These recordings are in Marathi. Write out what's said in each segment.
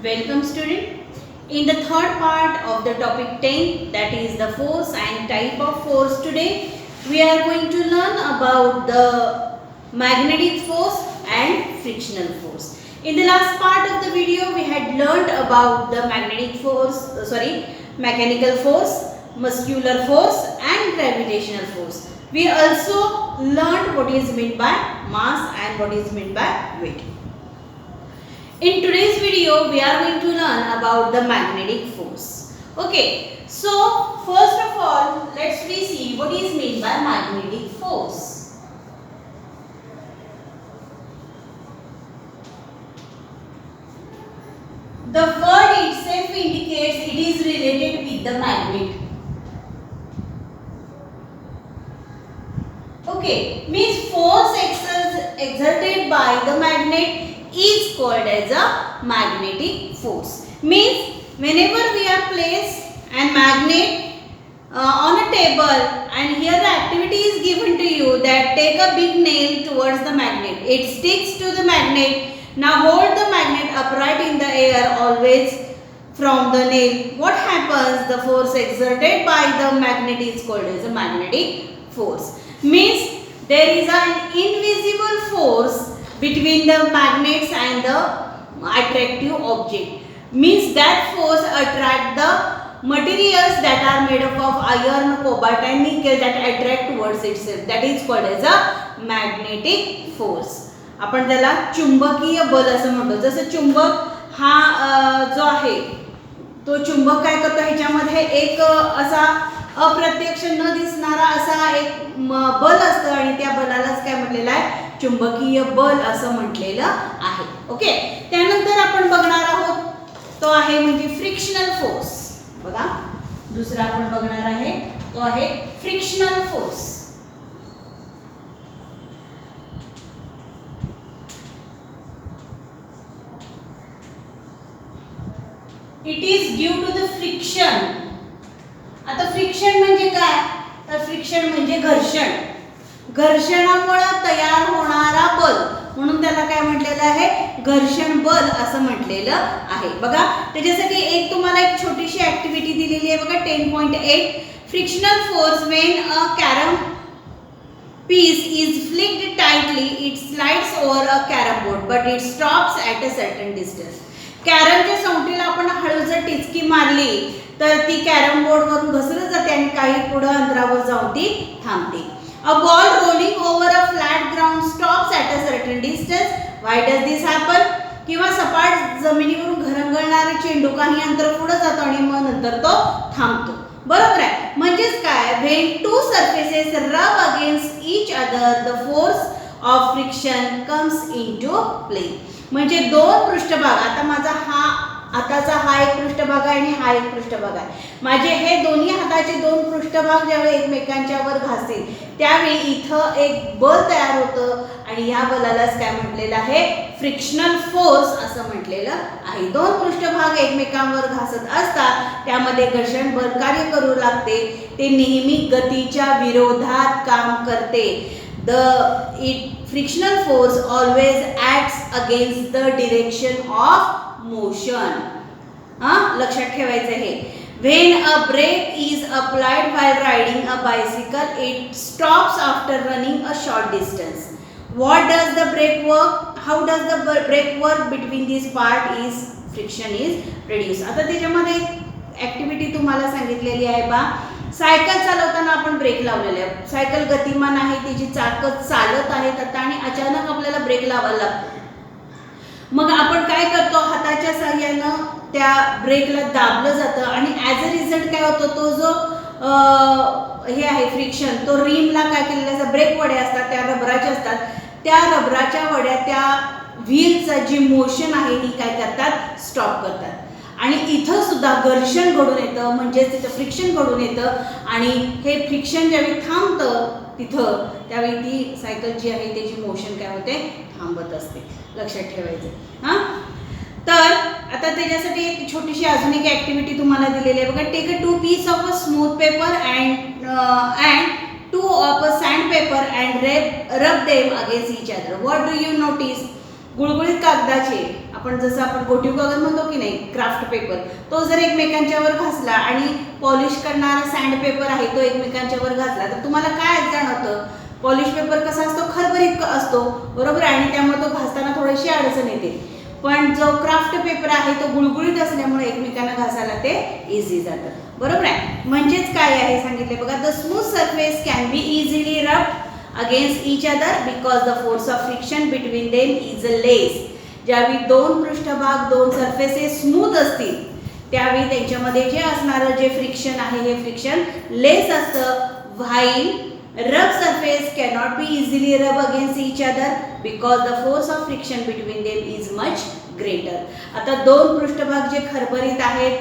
Welcome student. In the third part of the topic 10, that is the force and type of force, today we are going to learn about the magnetic force and frictional force. In the last part of the video we had learned about the mechanical force, muscular force and gravitational force. We also learned what is meant by mass and what is meant by weight. In today's video, we are going to learn about the magnetic force. Okay, so first of all, let's see what is meant by magnetic force. The word itself indicates it is related with the magnet. Okay, means force exerted by the magnet is called as a magnetic force. Means whenever we are placed a magnet on a table and here the activity is given to you that take a big nail towards the magnet. It sticks to the magnet. Now hold the magnet upright in the air always from the nail. What happens? The force exerted by the magnet is called as a magnetic force. Means there is an invisible force between the magnets and the attractive object. Means that force attract the materials that are made up of iron, cobalt and nickel that attract towards itself. That is called as a magnetic force. आपण त्याला चुंबकीय बल असं म्हणतो. जसं चुंबक हा जो आहे तो चुंबक काय करतो, ह्याच्यामध्ये एक असा अप्रत्यक्ष न दिसणारा असा एक बल असतं आणि त्या बलालाच काय म्हटलेलं आहे, चुंबकीय बल असं म्हटलेलं आहे. ओके, त्यानंतर आपण बघणार आहोत तो आहे म्हणजे फ्रिक्शनल फोर्स. बघा दुसरा आपण बघणार आहे तो आहे frictional force. It is due to the friction. आता फ्रिक्शन म्हणजे काय, तर फ्रिक्शन म्हणजे घर्षण. घर्षणामुळे तयार होणारा बल म्हणून त्याला काय म्हटलेलं आहे, घर्षण बल असं म्हटलेलं आहे. बघा त्याच्यासाठी एक तुम्हाला एक छोटीशी ऍक्टिव्हिटी दिलेली आहे बघा 10.8. Frictional force when a carrom piece is flicked tightly it slides over a carom board but it stops at a certain distance. कॅरमच्या सौंटीला आपण हळू जर टिचकी मारली तर ती कॅरम बोर्ड वरून घसरत जाते आणि काही पुढे अंतरावर जाऊन ती थांबते. A ball rolling over a flat ground stops at a certain distance. Why does this happen? किंवा सपाट जमिनीवरून घरंगळणारा चेंडू काही अंतर पुढे जातो आणि मग नंतर तो थांबतो. बरोबर आहे. म्हणजेच काय, when two surfaces rub against each other the force of friction comes into play. म्हणजे दोन पृष्ठभाग, आता माझा हा हाताचा हा एक पृष्ठभाग आहे आणि हा एक पृष्ठभाग आहे. माझे हे दोन्ही हाताचे दोन पृष्ठभाग ज्यावेळी एकमेकांच्या वर घासतील त्यावेळी इथं एक बल तयार होतं आणि या बलालाच काय म्हटलेलं आहे, फ्रिक्शनल फोर्स असं म्हटलेलं आहे. दोन पृष्ठभाग एकमेकांवर घासत असतात त्यामध्ये घर्षण बल कार्य करू लागते. ते नेहमी गतीच्या विरोधात काम करते. Frictional force always acts against the direction of motion. लक्षात ठेवायचं आहे. When a brake is applied while riding a bicycle, it stops after running a short distance. What does the brake work? How does the brake work? Between this part is friction is reduced. आता त्याच्यामध्ये ऍक्टिव्हिटी तुम्हाला सांगितलेली आहे बा. सायकल चालवताना आपण ब्रेक लावलेले आहे. सायकल गतिमान आहे, तिची चाकं चालत आहेत आता आणि अचानक आपल्याला ब्रेक लावायला लागतो. मग आपण काय करतो, हाताच्या साहाय्यानं त्या ब्रेकला दाबलं जातं आणि ॲज अ रिझल्ट काय होतं, तो जो हे आहे फ्रिक्शन, तो रिमला काय केलेलं असतं, ब्रेक वड्या असतात त्या रबराच्या असतात, त्या रबराच्या वड्या त्या व्हीलचं जी मोशन आहे ही काय करतात, स्टॉप करतात. आणि इथं सुद्धा घर्षण घडून येतं, म्हणजेच तिथं फ्रिक्शन घडून येतं आणि हे फ्रिक्शन ज्यावेळी थांबतं तिथं त्यावेळी ती सायकल जी आहे त्याची मोशन काय होते, थांबत असते. लक्षात ठेवायचं. हां, तर आता त्याच्यासाठी एक छोटीशी अजून एक ऍक्टिव्हिटी तुम्हाला दिलेली आहे बघा. Take a 2 piece of a smooth paper and 2 of a sandpaper and rub them against each other. What do you notice? गुळगुळीत कागदाचे आपण जसं आपण गोटीव कागद म्हणतो की नाही, क्राफ्ट पेपर, तो जर एकमेकांच्यावर घासला आणि पॉलिश करणारा सँड पेपर आहे तो एकमेकांच्यावर घासला तर तुम्हाला काय जाणवतं? पॉलिश पेपर कसा असतो? खरबरीत असतो, बरोबर आहे, आणि त्यामुळे तो घासताना थोडीशी अडचण येते. पण जो क्राफ्ट पेपर आहे तो गुळगुळीत असल्यामुळे एकमेकांना घासायला ते इझी जातं, बरोबर आहे. म्हणजेच काय आहे सांगितले बघा, the smooth surface can be easily rub against each other because the force of friction between them is less. ज्यावेळी दोन पृष्ठभाग, दोन सरफेसेस स्मूथ असतील त्यावेळी त्यांच्यामध्ये जे असणारं जे फ्रिक्शन आहे हे फ्रिक्शन लेस असतं. While rough surface cannot be easily rub against each other because the force of friction between them is much greater. आता दोन पृष्ठभाग जे खरबरीत आहेत,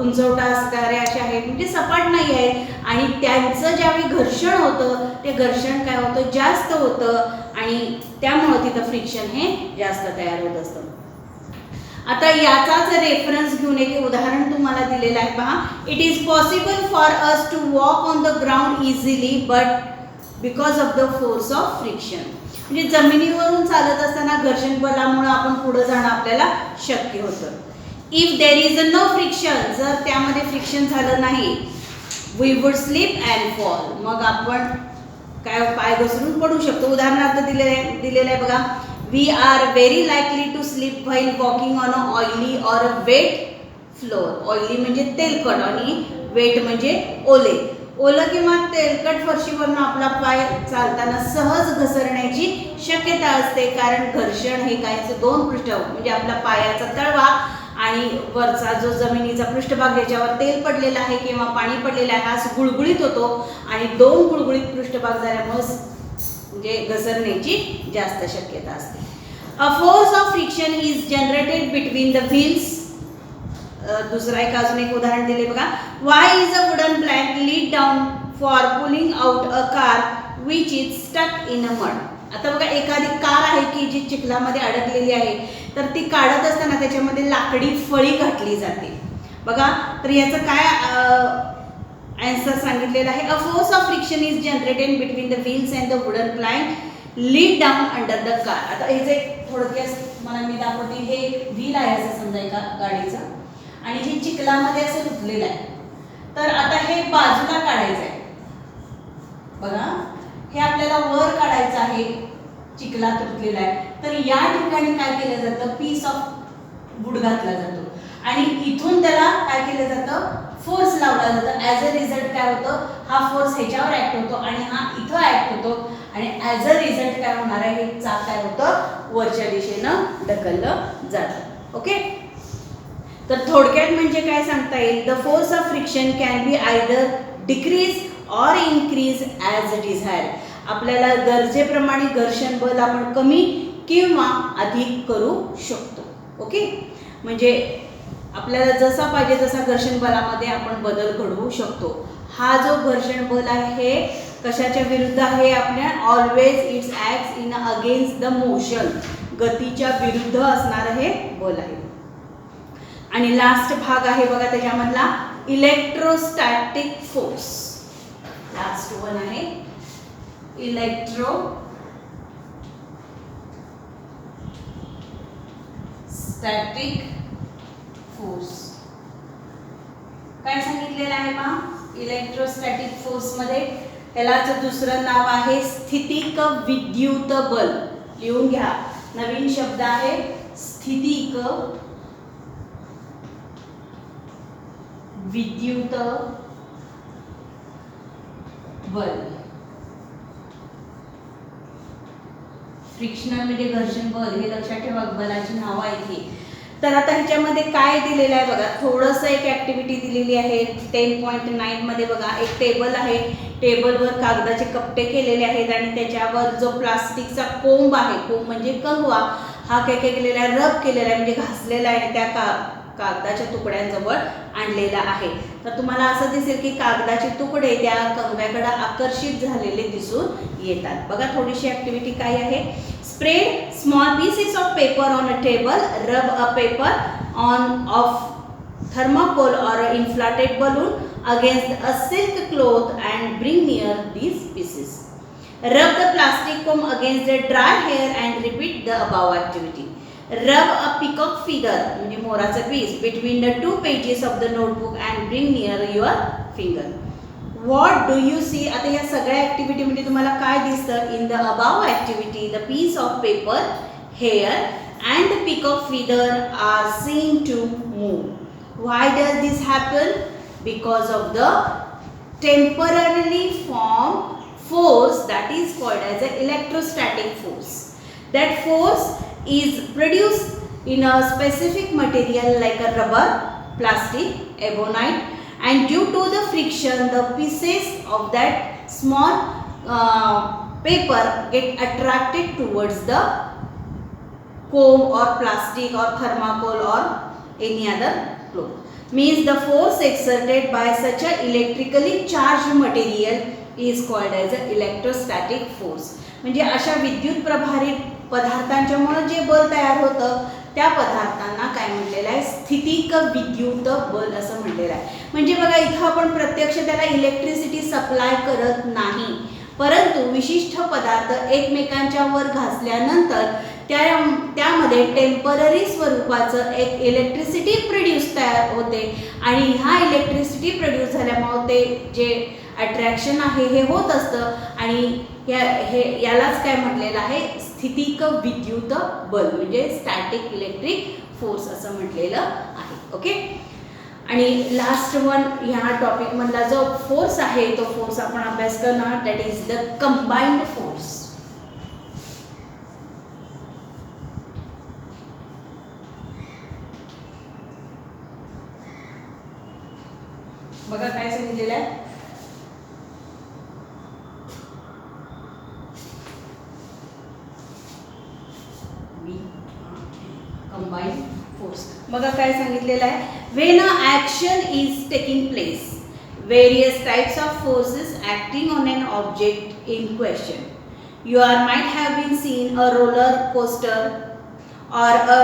उंचवटा असणारे असे आहेत, म्हणजे सपाट नाही आहेत, आणि त्यांचं ज्यावेळी घर्षण होतं ते घर्षण काय होतं? जास्त होतं, आणि त्यामुळे तिथं फ्रिक्शन हे जास्त तयार होत असतं. आता याचाच रेफरन्स घेऊन एक उदाहरण तुम्हाला दिलेलं आहे पहा. It is possible for us to walk on the ground easily but because of the force of friction. म्हणजे जमिनीवरून चालत असताना घर्षण बलामुळे आपण पुढे जाणं आपल्याला शक्य होतं. If there is no friction, जर त्यामध्ये फ्रिक्शन झालं नाही, we would slip and fall, मग आपण काय पाय घसरून पडू शकतो. उदाहरणार्थ दिलेलं आहे बघा, we are very likely to slip while walking on a oily or a wet floor. oily म्हणजे तेलकट आणि wet म्हणजे ओले. ओलं किंवा तेलकट फरशीवरून आपला पाय चालताना सहज घसरण्याची शक्यता असते, कारण घर्षण हे काय असं दोन पृष्ठभाग म्हणजे आपला पायाचा तळवा आणि वरचा जो जमिनीचा पृष्ठभाग ज्याच्यावर तेल पडलेला आहे किंवा पाणी पडलेलं आहे हा गुळगुळीत होतो, आणि दोन गुळगुळीत पृष्ठभाग झाल्यामुळे म्हणजे घसरण्याची जास्त शक्यता असते. A force of friction is generated between the wheels. दुसरा अजून एक उदाहरण दिले बघा. Why is a wooden plank laid down for pulling out a car which is stuck in a mud. आता बघा, एखादी कार आहे की जी चिखलामध्ये अडकलेली आहे, तर ती काढत असताना त्याच्यामध्ये लाकडी फळी घातली जाते बघा. तर याचं काय आन्सर सांगितलेलं आहे. अ force of friction is generated between the wheels and the wooden plank laid down under the car. आता हे जे थोडक्यात मला मी दाखवते, हे व्हील आहे असं समजायचं गाडीचं, आणि हे चिखलामध्ये असं रुतलेलं आहे. तर आता हे बाजूला काढायचं आहे बघा, हे आपल्याला वर काढायचं आहे, चिखलात रुतलेलं आहे. तर या ठिकाणी काय केलं जातं? पीस ऑफ वूड घातला जातो, आणि इथून त्याला काय केलं जातं? फोर्स लावला जातो. ॲज अ रिझल्ट काय होतं? हा फोर्स ह्याच्यावर ऍक्ट होतो आणि हा इथं ऍक्ट होतो, आणि ॲज अ रिझल्ट काय होणार आहे? हे चाक काय होतं? वरच्या दिशेनं ढकललं जातं. ओके, तर थोडक्यात म्हणजे काय सांगता येईल? The force of friction can be either decrease or increase as desire. आपल्याला गरजेप्रमाणे घर्षण बल आपण कमी किंवा अधिक करू शकतो. ओके, म्हणजे आपल्याला जसा पाहिजे तसा घर्षण बलामध्ये आपण बदल घडवू शकतो. हा जो घर्षण बल आहे हे कशाच्या विरुद्ध आहे? आपल्या always it's acts in against the motion, गतीच्या विरुद्ध असणारं हे बल आहे. आणि लास्ट भाग आहे बघा त्याच्यामधला, इलेक्ट्रोस्टॅटिक फोर्स. लास्ट वन आहे इलेक्ट्रोस्टॅटिक फोर्स. काय सांगितलेलं आहे पहा? इलेक्ट्रोस्टॅटिक फोर्स मध्ये त्यालाच दुसरं नाव आहे स्थितिक विद्युत बल. लिहून घ्या, नवीन शब्द आहे स्थितिक विद्युत बल. फ्रिक्शनल म्हणजे घर्षण बल, हे लक्षात ठेवा, बलाची नावं आहेत ही. तर आता ह्याच्यामध्ये काय दिलेलं आहे बघा, थोडंसं एक ॲक्टिव्हिटी दिलेली आहे 10.9 मध्ये बघा. एक टेबल आहे, टेबलवर कागदाचे कप्पे केलेले आहेत, आणि त्याच्यावर जो प्लास्टिकचा कोंब आहे, कोंब म्हणजे कंगवा, हा काय केलेला आहे? रब केलेला आहे, म्हणजे घासलेला आहे, आणि त्या कागदाच्या तुकड्यांजवळ आणलेला आहे. तर तुम्हाला असं दिसेल की कागदाचे तुकडे त्या कंगव्याकडे आकर्षित झालेले दिसून येतात. बघा थोडीशी ॲक्टिव्हिटी काय आहे. Spread small pieces of paper on a table, rub a paper on off thermocol or an inflated balloon against a silk cloth and bring near these pieces. Rub the plastic comb against the dry hair and repeat the above activity. Rub a peacock feather म्हणजे मोराचं piece between the two pages of the notebook and bring near your finger. What do you see? आता या सगळ्या ऍक्टिव्हिटी मध्ये तुम्हाला काय दिसतं? In the above activity, the piece of paper, hair and the peacock feather are seen to move. Why does this happen? Because of the temporarily formed force that is called as an electrostatic force. That force is produced in a specific material like a rubber, plastic, ebonite, and due to the friction the pieces of that small paper get attracted towards the comb or plastic or thermocol or any other cloth. Means the force exerted by such a electrically charged material is called as a electrostatic force. म्हणजे अशा विद्युत प्रभारी पदार्थांच्यामुळे जे बल तयार होतं त्या पदार्थांना काय म्हटलेलं आहे? स्थितिक विद्युत बल असं म्हटलेलं आहे. म्हणजे बघा इथं आपण प्रत्यक्ष त्याला इलेक्ट्रिसिटी सप्लाय करत नाही, परंतु विशिष्ट पदार्थ एकमेकांच्या वर घासल्यानंतर त्यामध्ये टेम्पररी स्वरूपाचं एक इलेक्ट्रिसिटी प्रोड्यूस तयार होते आणि ह्या इलेक्ट्रिसिटी प्रोड्यूस झाल्यामुळे ते जे अट्रॅक्शन आहे हे होत असतं आणि यालाच काय म्हटलेलं आहे? स्थितिक विद्युत बल म्हणजे स्टॅटिक इलेक्ट्रिक फोर्स असं म्हटलेलं आहे. ओके. आणि लास्ट वन ह्या टॉपिक मधला जो फोर्स आहे तो फोर्स आपण अभ्यास करणार, that is the combined force. बघा काय सांगितलेलं आहे? Combined force. बघा काय सांगितलेलं आहे? when an action is taking place, various types of forces acting on an object in question. You might have been seen a roller coaster or a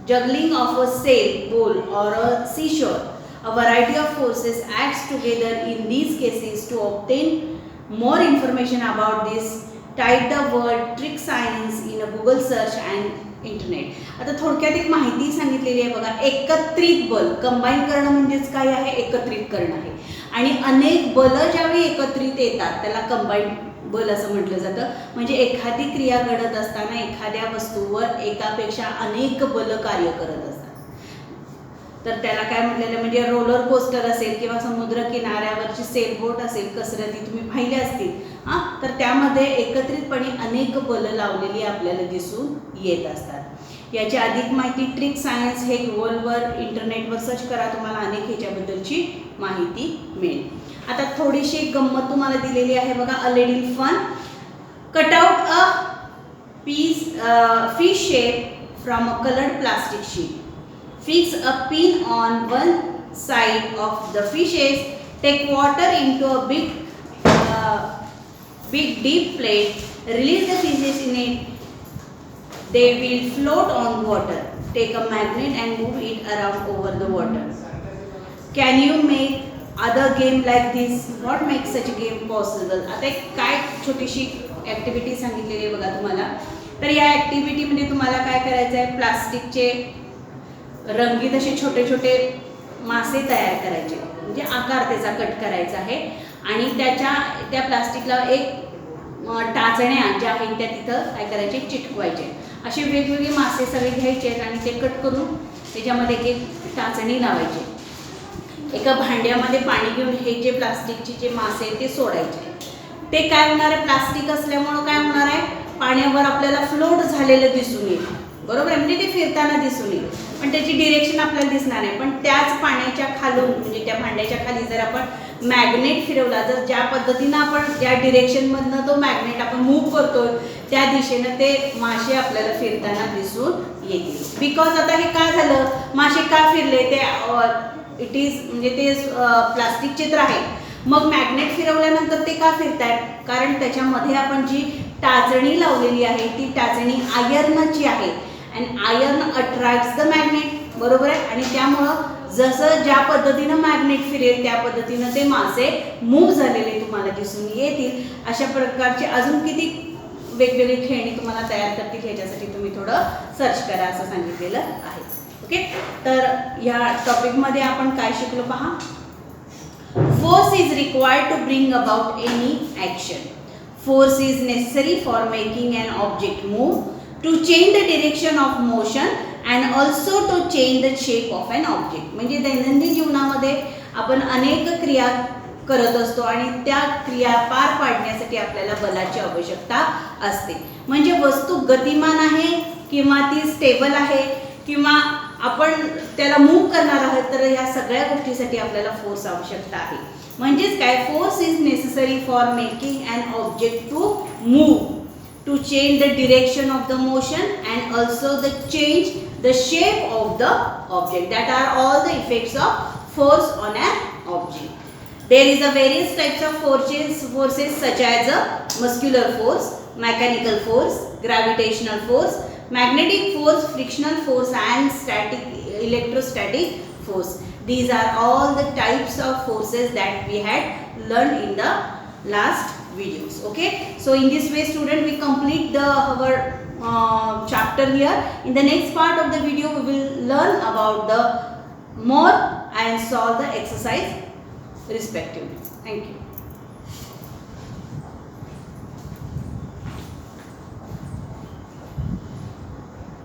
juggling of a sailboat or a seashore. A variety of forces acts together in these cases. To obtain more information about this, type the word trig science in a Google search and internet. आता थोडक्यात एक माहिती सांगितलेली आहे बघा. एकत्रित बल कंबाईन करणं म्हणजेच काय आहे? एकत्रित करणं आहे. आणि अनेक बल ज्यावेळी एकत्रित येतात त्याला कंबाईन बल असं म्हटलं जातं. म्हणजे एखादी क्रिया घडत असताना एखाद्या वस्तूवर एकापेक्षा अनेक बल कार्य करत असतात तर त्याला काय म्हटलेलं म्हणजे रोलर कोस्टर असेल किंवा समुद्र किनाऱ्यावरची सेलबोट असेल, कसरती तुम्ही पाहिल्या असतील तर त्यामध्ये एकत्रितपणे अनेक बल लावलेली आपल्याला दिसून येत असतात. याची अधिक माहिती ट्रिक सायन्स हे गुगलवर इंटरनेटवर सर्च करा, तुम्हाला अनेक ह्याच्याबद्दलची माहिती मिळेल. आता थोडीशी गंमत तुम्हाला दिलेली आहे बघा. A little fun. Cut out a piece fish shape from a coloured plastic sheet. Fix a pin on one side of the fishes. Take water into a big deep plate. Release the fishes in it. They will float on water. Take a magnet and move it around over the water. Can you make other game like this? What makes such a game possible? आता एक काय छोटीशी ऍक्टिव्हिटी सांगितलेली आहे बघा तुम्हाला. तर या ऍक्टिव्हिटी मध्ये तुम्हाला काय करायचं आहे? प्लास्टिकचे रंगीत असे छोटे छोटे मासे तयार करायचे, म्हणजे आकार त्याचा कट करायचा आहे आणि त्या प्लास्टिकला एक टाचण्या ज्या आहेत त्या तिथं काय करायचे? चिटकवायचे. असे वेगवेगळे मासे सगळे घ्यायचे आणि ते कट करून त्याच्यामध्ये एक टाचणी लावायची. एका भांड्यामध्ये पाणी घेऊन हे जे प्लास्टिकचे जे मासे आहेत ते सोडायचे. ते काय होणार आहे? प्लास्टिक असल्यामुळं काय होणार आहे? पाण्यावर आपल्याला फ्लोट झालेलं दिसून येईल, बरोबर आहे, म्हणजे ते फिरताना दिसून येईल पण त्याची डिरेक्शन आपल्याला दिसणार नाही. पण त्याच पाण्याच्या खालून म्हणजे त्या भांड्याच्या खाली जर आपण मॅग्नेट फिरवला, जर ज्या पद्धतीनं आपण ज्या डिरेक्शनमधनं तो मॅग्नेट आपण मूव्ह करतो त्या दिशेनं ते मासे आपल्याला फिरताना दिसून येतील. बिकॉज आता हे का झालं? मासे का फिरले? ते इट इज म्हणजे ते प्लास्टिक चित्र आहे. मग मॅग्नेट फिरवल्यानंतर ते का फिरतात? कारण त्याच्यामध्ये आपण जी टाचणी लावलेली आहे ती टाचणी आयर्नची आहे and iron attracts the magnet, बरोबर आहे. आणि त्यामुळं जसं ज्या पद्धतीनं मॅग्नेट फिरेल त्या पद्धतीनं ते मासे मूव्ह झालेले तुम्हाला दिसून येतील. अशा प्रकारचे अजून किती वेगवेगळी खेळणी तुम्हाला तयार करतील, ह्याच्यासाठी तुम्ही थोडं सर्च करा असं सांगितलेलं आहे. ओके, तर ह्या टॉपिकमध्ये आपण काय शिकलो पहा. Force is required to bring about any action. Force is necessary for making an object move, to change the direction of motion and also to change the shape of an object. म्हणजे दैनंदिन जीवनामध्ये आपण अनेक क्रिया करत असतो आणि त्या क्रिया पार पाडण्यासाठी आपल्याला बलाची आवश्यकता असते. म्हणजे वस्तू गतिमान आहे किंवा ती स्टेबल आहे किंवा आपण त्याला मूव्ह करणार आहोत, तर ह्या सगळ्या गोष्टीसाठी आपल्याला फोर्स आवश्यकता आहे. म्हणजेच काय, force is necessary for making an object to move, to change the direction of the motion and also the change the shape of the object. That are all the effects of force on an object. There is a various types of forces such as a muscular force, mechanical force, gravitational force, magnetic force, frictional force and electrostatic force. These are all the types of forces that we had learned in the last videos. Okay, so in this way student we complete our chapter here. In the next part of the video we will learn about the more and solve the exercise respectively. Thank you.